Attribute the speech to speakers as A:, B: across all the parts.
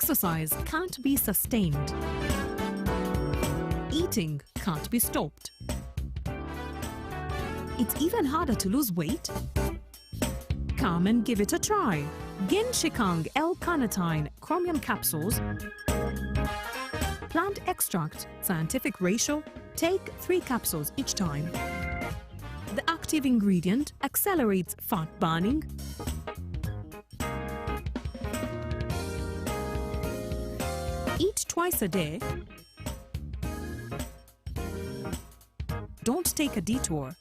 A: Exercise can't be sustained. Eating can't be stopped. It's even harder to lose weight. Come and give it a try. Ginshikang L-carnitine chromium capsules. Plant extract, scientific ratio. Take 3 capsules each time. The active ingredient accelerates fat burning, eat twice a day, don't take a detour.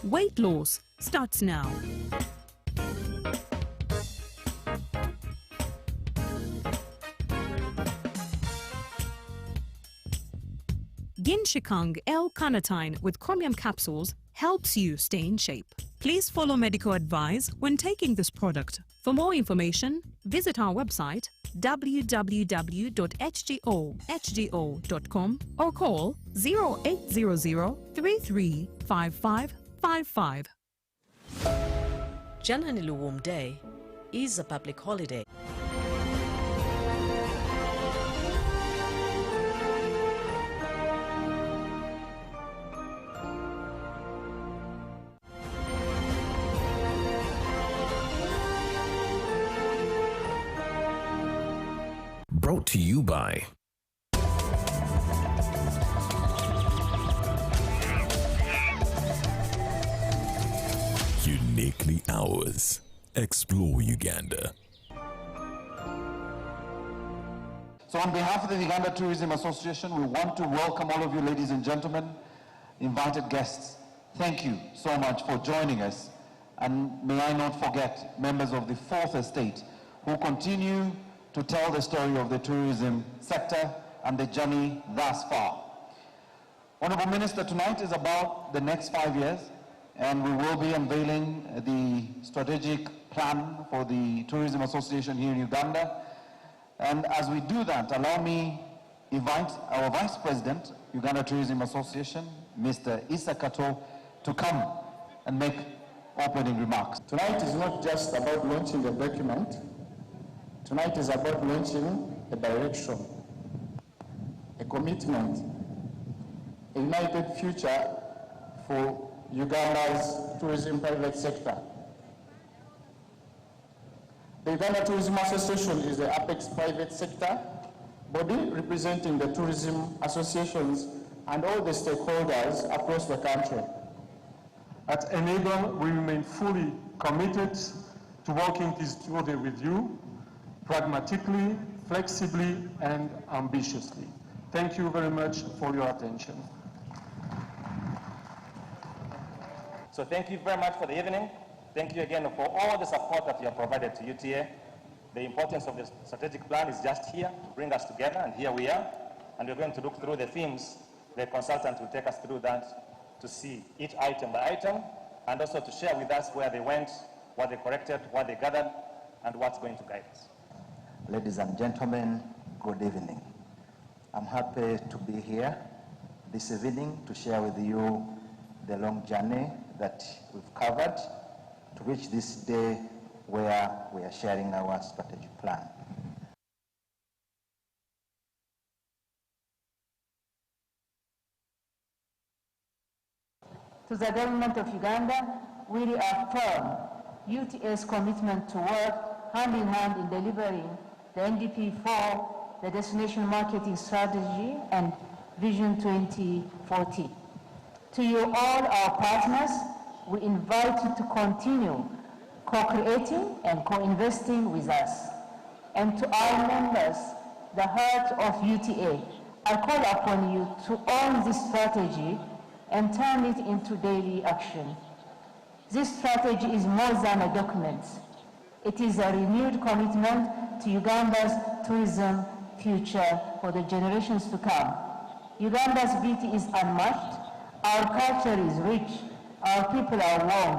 A: Weight loss starts now. Ginshikang L-carnitine with chromium capsules helps you stay in shape. Please follow medical advice when taking this product. For more information, visit our website www.hgo.com or call 0800 335555.
B: Jananiluwum Day is a public holiday.
C: Brought to you by Uniquely Ours. Explore Uganda.
D: So on behalf of the Uganda Tourism Association, we want to welcome all of you, ladies and gentlemen, invited guests. Thank you so much for joining us. And may I not forget members of the Fourth Estate who continue to tell the story of the tourism sector and the journey thus far. Honorable Minister, tonight is about the next 5 years, and we will be unveiling the strategic plan for the Tourism Association here in Uganda. And as we do that, allow me to invite our Vice President, Uganda Tourism Association, Mr. Issa Kato, to come and make opening remarks.
E: Tonight is not just about launching a document. Tonight is about launching a direction, a commitment, a united future for Uganda's tourism private sector. The Uganda Tourism Association is the apex private sector body representing the tourism associations and all the stakeholders across the country.
F: At Enable, we remain fully committed to working this journey with you, pragmatically, flexibly, and ambitiously. Thank you very much for your attention.
G: So thank you very much for the evening. Thank you again for all the support that you have provided to UTA. The importance of the strategic plan is just here to bring us together, and here we are. And we're going to look through the themes. The consultant will take us through that to see each item by item, and also to share with us where they went, what they corrected, what they gathered, and what's going to guide us.
H: Ladies and gentlemen, good evening. I'm happy to be here this evening to share with you the long journey that we've covered to reach this day where we are sharing our strategic plan.
I: To the government of Uganda, we reaffirm UTA's commitment to work hand in hand in delivering the NDP 4, the Destination Marketing Strategy and Vision 2040. To you all our partners, we invite you to continue co-creating and co-investing with us. And to our members, the heart of UTA, I call upon you to own this strategy and turn it into daily action. This strategy is more than a document. It is a renewed commitment to Uganda's tourism future for the generations to come. Uganda's beauty is unmatched, our culture is rich, our people are warm.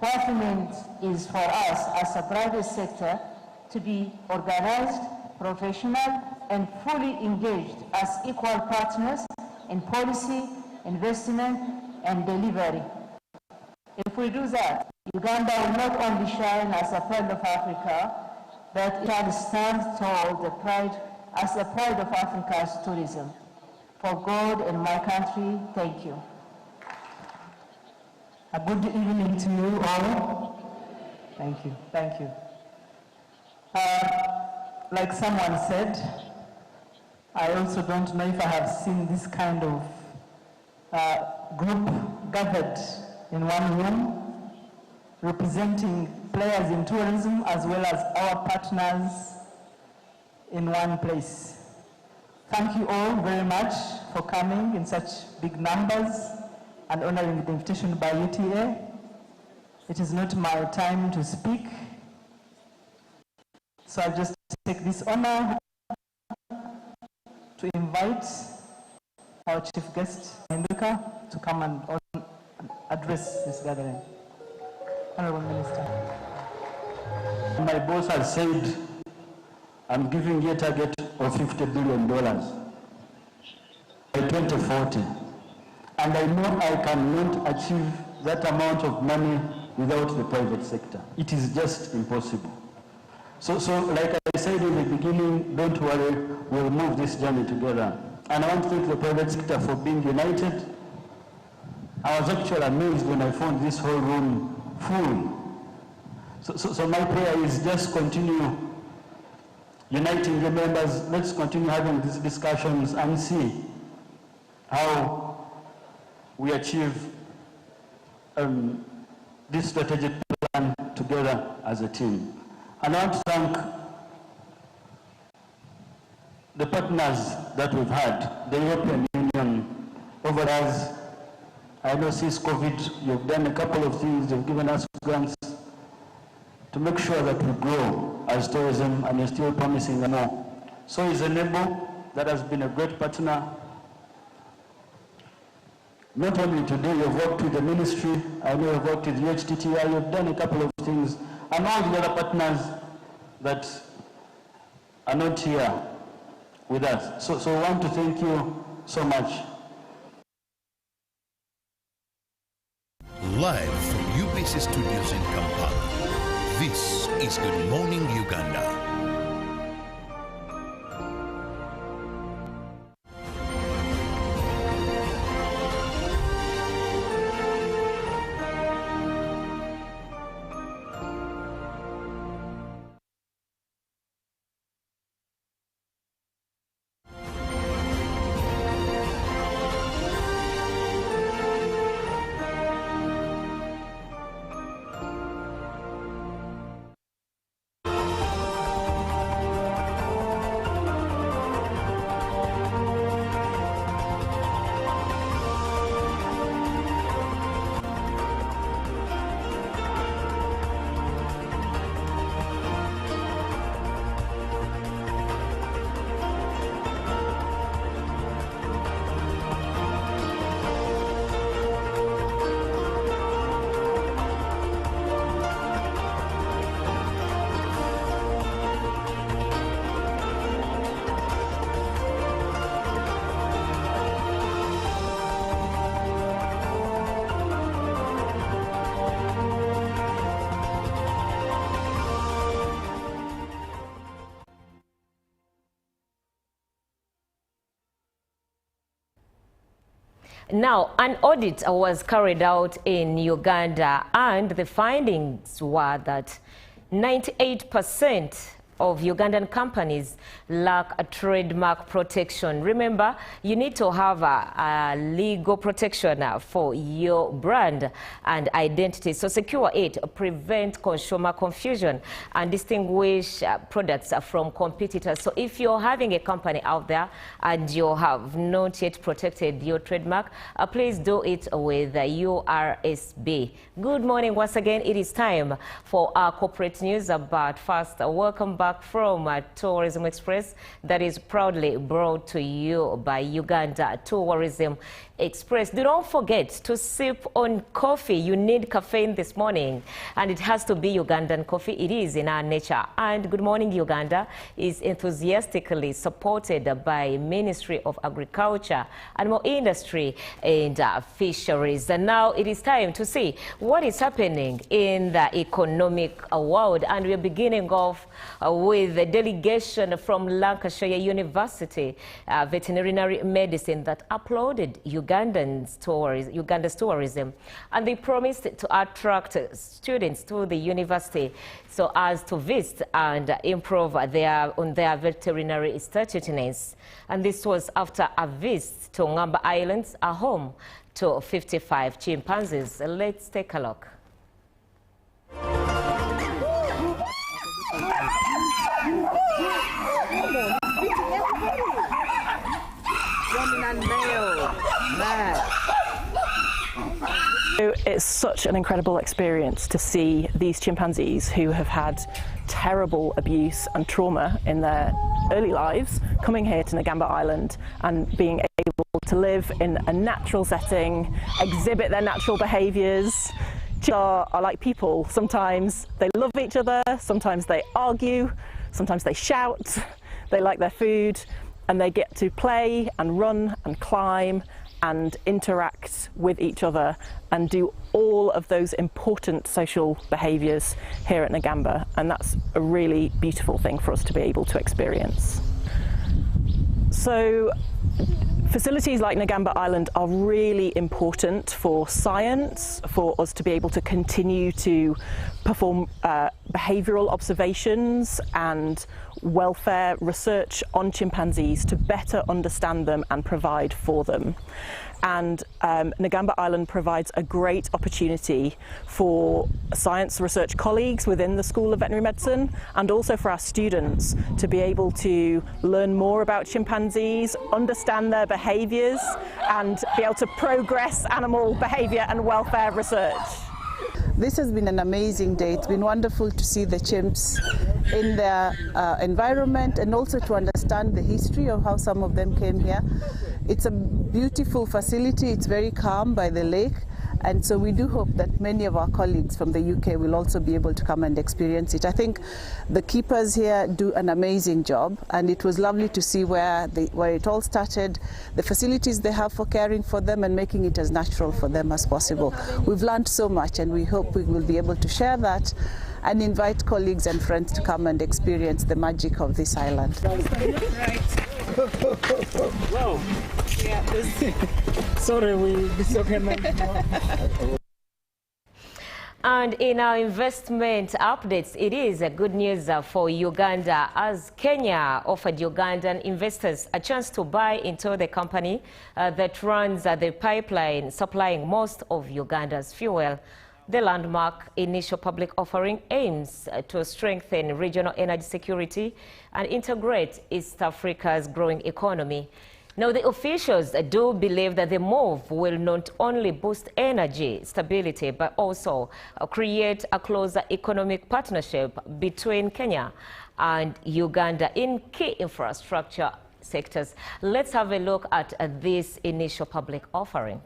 I: What remains is for us as a private sector to be organized, professional, and fully engaged as equal partners in policy, investment, and delivery. If we do that, Uganda will not only shine as a pride of Africa, but it shall stand tall as the pride of Africa's tourism. For God and my country, thank you.
J: A good evening to you all. Thank you, thank you. Like someone said, I also don't know if I have seen this kind of group gathered in one room, representing players in tourism as well as our partners in one place. Thank you all very much for coming in such big numbers and honoring the invitation by UTA. It is not my time to speak, so I'll just take this honor to invite our chief guest, Henduka, to come and address this gathering. Honorable Minister.
E: My boss has said I'm giving you a target of $50 billion by 2040. And I know I cannot achieve that amount of money without the private sector. It is just impossible. So like I said in the beginning, don't worry, we'll move this journey together. And I want to thank the private sector for being united. I was actually amazed when I found this whole room full. So my prayer is just continue uniting the members. Let's continue having these discussions and see how we achieve this strategic plan together as a team. And I want to thank the partners that we've had, the European Union, over us. I know since COVID, you've done a couple of things. You've given us grants to make sure that we grow as tourism, and you're still promising more. So is Enable, that has been a great partner. Not only today, you've worked with the ministry, I know you've worked with UHTTI, you've done a couple of things, and all the other partners that are not here with us. So I want to thank you so much.
K: Live from UBC Studios in Kampala, this is Good Morning Uganda.
L: Now, an audit was carried out in Uganda, and the findings were that 98% of Ugandan companies lack a trademark protection. Remember, you need to have a legal protection for your brand and identity. So secure it, prevent consumer confusion, and distinguish products from competitors. So if you're having a company out there and you have not yet protected your trademark, please do it with URSB. Good morning once again. It is time for our corporate news. But first, welcome back from Tourism Express, that is proudly brought to you by Uganda Tourism Express. Do not forget to sip on coffee. You need caffeine this morning, and it has to be Ugandan coffee. It is in our nature. And Good Morning Uganda is enthusiastically supported by Ministry of Agriculture, Animal Industry and Fisheries. And now it is time to see what is happening in the economic world. And we are beginning off with a delegation from Lancashire University, veterinary medicine, that uploaded Uganda's tourism, and they promised to attract students to the university so as to visit and improve on their veterinary statutiness. And this was after a visit to Ngamba Islands, a home to 55 chimpanzees. Let's take a look.
M: It's such an incredible experience to see these chimpanzees who have had terrible abuse and trauma in their early lives coming here to Ngamba Island and being able to live in a natural setting, exhibit their natural behaviours. Are like people. Sometimes they love each other, sometimes they argue, sometimes they shout, they like their food, and they get to play and run and climb and interact with each other and do all of those important social behaviours here at Ngamba, and that's a really beautiful thing for us to be able to experience. So facilities like Ngamba Island are really important for science, for us to be able to continue to perform behavioural observations and welfare research on chimpanzees to better understand them and provide for them. And Ngamba Island provides a great opportunity for science research colleagues within the School of Veterinary Medicine and also for our students to be able to learn more about chimpanzees, understand their behaviours and be able to progress animal behaviour and welfare research.
N: This has been an amazing day. It's been wonderful to see the chimps in their environment and also to understand the history of how some of them came here. It's a beautiful facility. It's very calm by the lake. And so we do hope that many of our colleagues from the UK will also be able to come and experience it. I think the keepers here do an amazing job, and it was lovely to see where it all started, the facilities they have for caring for them and making it as natural for them as possible. We've learned so much, and we hope we will be able to share that and invite colleagues and friends to come and experience the magic of this island.
O: Wow. Sorry, we
L: And in our investment updates, it is a good news for Uganda, as Kenya offered Ugandan investors a chance to buy into the company that runs the pipeline supplying most of Uganda's fuel. The landmark initial public offering aims to strengthen regional energy security and integrate East Africa's growing economy. Now, the officials do believe that the move will not only boost energy stability, but also create a closer economic partnership between Kenya and Uganda in key infrastructure sectors. Let's have a look at this initial public offering.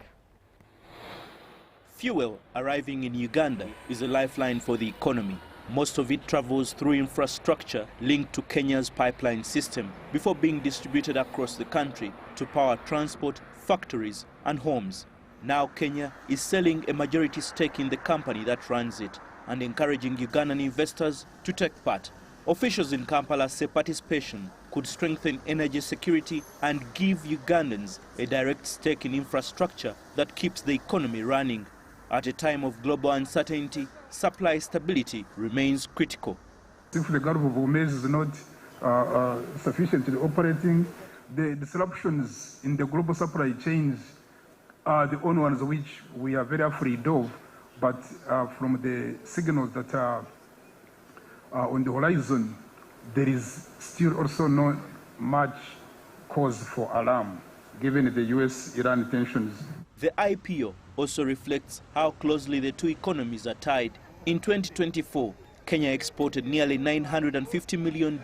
P: Fuel arriving in Uganda is a lifeline for the economy. Most of it travels through infrastructure linked to Kenya's pipeline system before being distributed across the country to power transport, factories and homes. Now Kenya is selling a majority stake in the company that runs it and encouraging Ugandan investors to take part. Officials in Kampala say participation could strengthen energy security and give Ugandans a direct stake in infrastructure that keeps the economy running. At a time of global uncertainty, supply stability remains critical.
Q: If the Gulf of Hormuz is not sufficiently operating, the disruptions in the global supply chains are the only ones which we are very afraid of. But from the signals that are on the horizon, there is still also not much cause for alarm, given the US-Iran tensions.
P: The IPO also reflects how closely the two economies are tied. In 2024, Kenya exported nearly $950 million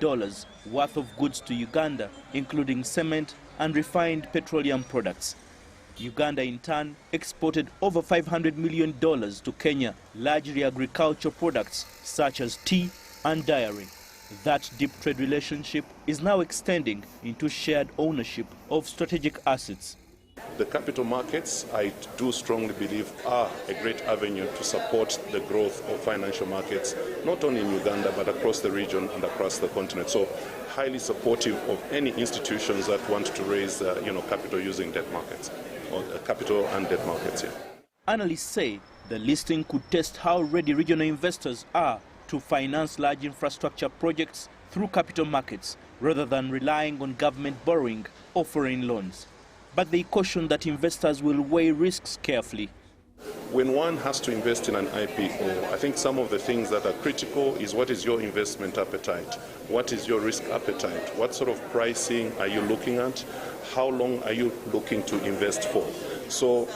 P: worth of goods to Uganda, including cement and refined petroleum products. Uganda, in turn, exported over $500 million to Kenya, largely agricultural products such as tea and dairy. That deep trade relationship is now extending into shared ownership of strategic assets.
O: The capital markets, I do strongly believe, are a great avenue to support the growth of financial markets, not only in Uganda, but across the region and across the continent. So, highly supportive of any institutions that want to raise, capital using debt markets, or capital and debt markets here.
P: Analysts say the listing could test how ready regional investors are to finance large infrastructure projects through capital markets, rather than relying on government borrowing or foreign loans. But they caution that investors will weigh risks carefully.
O: When one has to invest in an IPO, I think some of the things that are critical is what is your investment appetite? What is your risk appetite? What sort of pricing are you looking at? How long are you looking to invest for? So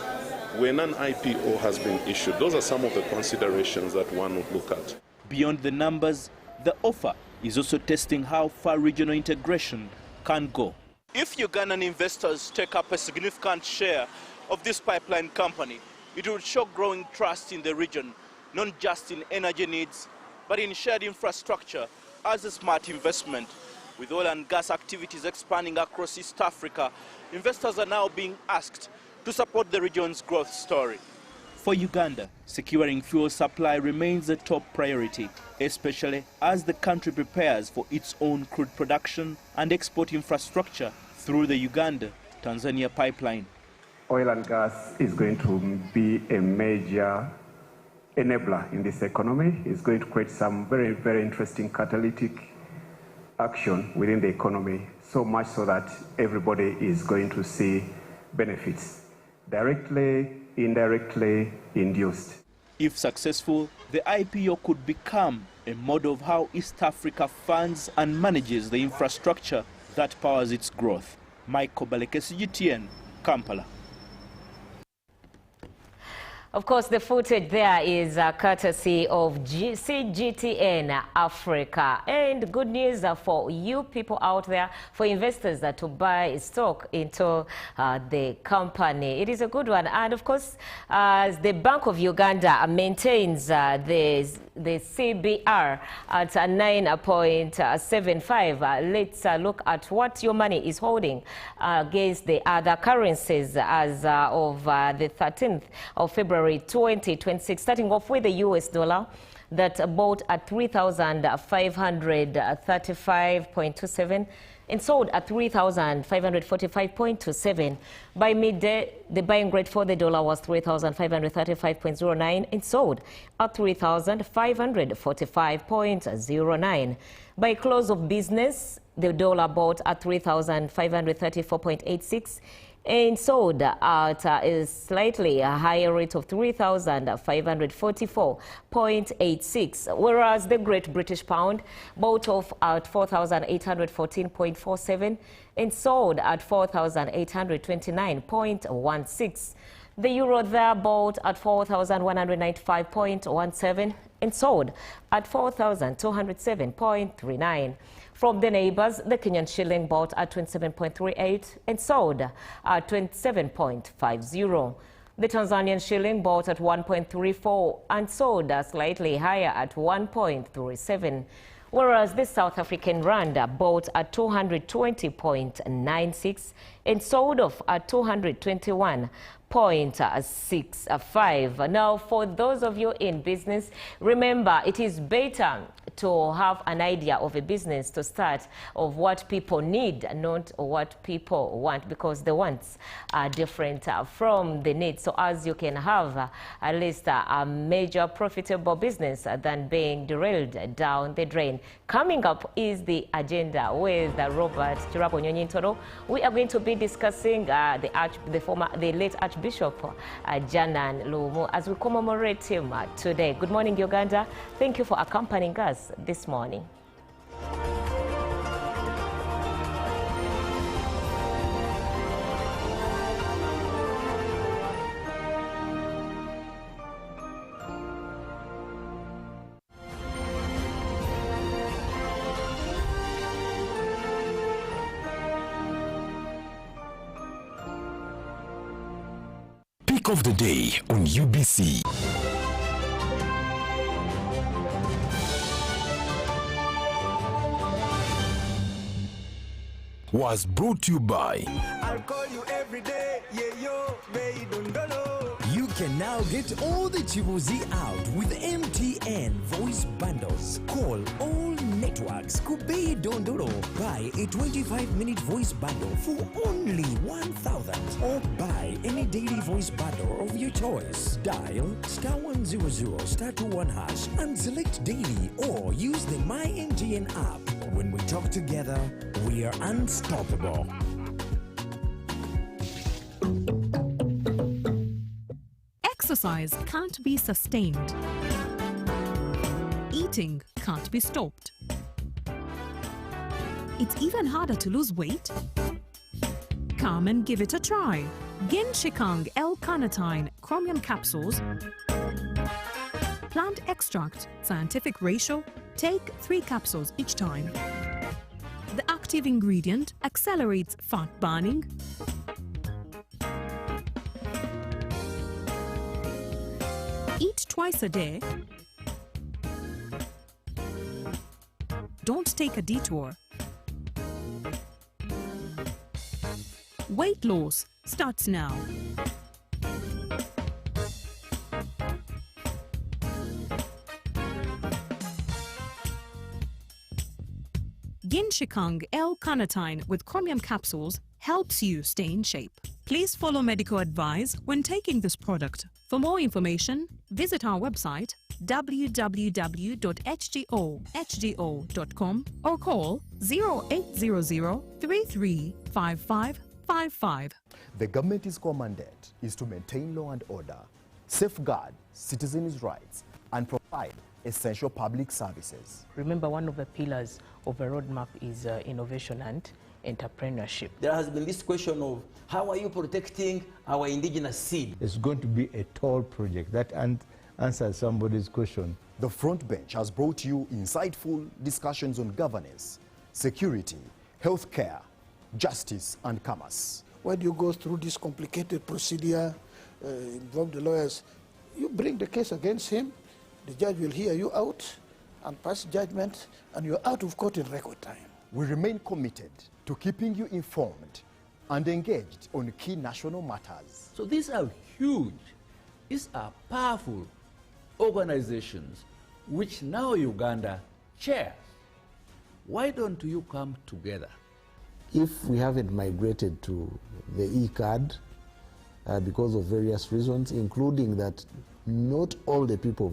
O: when an IPO has been issued, those are some of the considerations that one would look at.
P: Beyond the numbers, the offer is also testing how far regional integration can go. If Ugandan investors take up a significant share of this pipeline company, it will show growing trust in the region, not just in energy needs, but in shared infrastructure as a smart investment. With oil and gas activities expanding across East Africa, investors are now being asked to support the region's growth story. For Uganda, securing fuel supply remains a top priority, especially as the country prepares for its own crude production and export infrastructure through the Uganda-Tanzania pipeline.
R: Oil and gas is going to be a major enabler in this economy. It's going to create some very, very interesting catalytic action within the economy, so much so that everybody is going to see benefits, directly, indirectly, induced.
P: If successful, the IPO could become a model of how East Africa funds and manages the infrastructure that powers its growth. Michael Baleke, CGTN, Kampala.
L: Of course, the footage there is courtesy of CGTN Africa. And good news for you people out there, for investors to buy stock into the company. It is a good one. And of course, the Bank of Uganda maintains the CBR at 9.75. Let's look at what your money is holding against the other currencies as of the 13th of February 2026, starting off with the US dollar that bought at 3,535.27 and sold at 3,545.27. By midday, the buying rate for the dollar was 3,535.09 and sold at 3,545.09. By close of business, the dollar bought at 3,534.86 and sold at a slightly higher rate of 3,544.86, whereas the Great British Pound bought off at 4,814.47 and sold at 4,829.16. The euro there bought at 4,195.17 and sold at 4,207.39. From the neighbors, the Kenyan shilling bought at 27.38 and sold at 27.50. The Tanzanian shilling bought at 1.34 and sold slightly higher at 1.37. Whereas the South African rand bought at 220.96 and sold off at 221.65. Now, for those of you in business, remember it is better to have an idea of a business to start of what people need, not what people want, because the wants are different from the needs. So as you can have at least a major profitable business than being derailed down the drain. Coming up is the agenda with Robert Chirabo Nyonyintoro. We are going to be discussing the late Archbishop Janan Lumu as we commemorate him today. Good morning, Uganda. Thank you for accompanying us this morning.
C: Take of the day on UBC. Was brought to you by
S: I'll call you every day, yeah, yo, baby, don't know.
T: You can now get all the Chibuzi out with MTN voice bundles. Call all networks. Kubei Dondoro. Buy a 25-minute voice bundle for only 1,000. Or buy any daily voice bundle of your choice. Dial *100 *21# and select daily, or use the My MTN app. When we talk together, we are unstoppable.
A: Exercise can't be sustained. Eating can't be stopped. It's even harder to lose weight. Come and give it a try. Genshikang L-carnitine chromium capsules. Plant extract, scientific ratio. Take 3 capsules each time. The active ingredient accelerates fat burning, eat twice a day, don't take a detour. Weight loss starts now. Genshikang L-carnitine with chromium capsules helps you stay in shape. Please follow medical advice when taking this product. For more information, visit our website www.hgo.com or call 0800 335555.
U: The government's core mandate is to maintain law and order, safeguard citizens' rights, and provide essential public services.
V: Remember, one of the pillars of a roadmap is innovation and entrepreneurship.
W: There has been this question of how are you protecting our indigenous seed?
X: It's going to be a tall project that answers somebody's question.
U: The Front Bench has brought you insightful discussions on governance, security, healthcare, justice, and commerce.
Y: When you go through this complicated procedure, involve the lawyers, you bring the case against him, the judge will hear you out and pass judgment, and you're out of court in record time.
U: We remain committed to keeping you informed and engaged on key national matters.
Z: So these are huge, these are powerful organizations which now Uganda chairs. Why don't you come together?
X: If we haven't migrated to the e-card because of various reasons, including that not all the people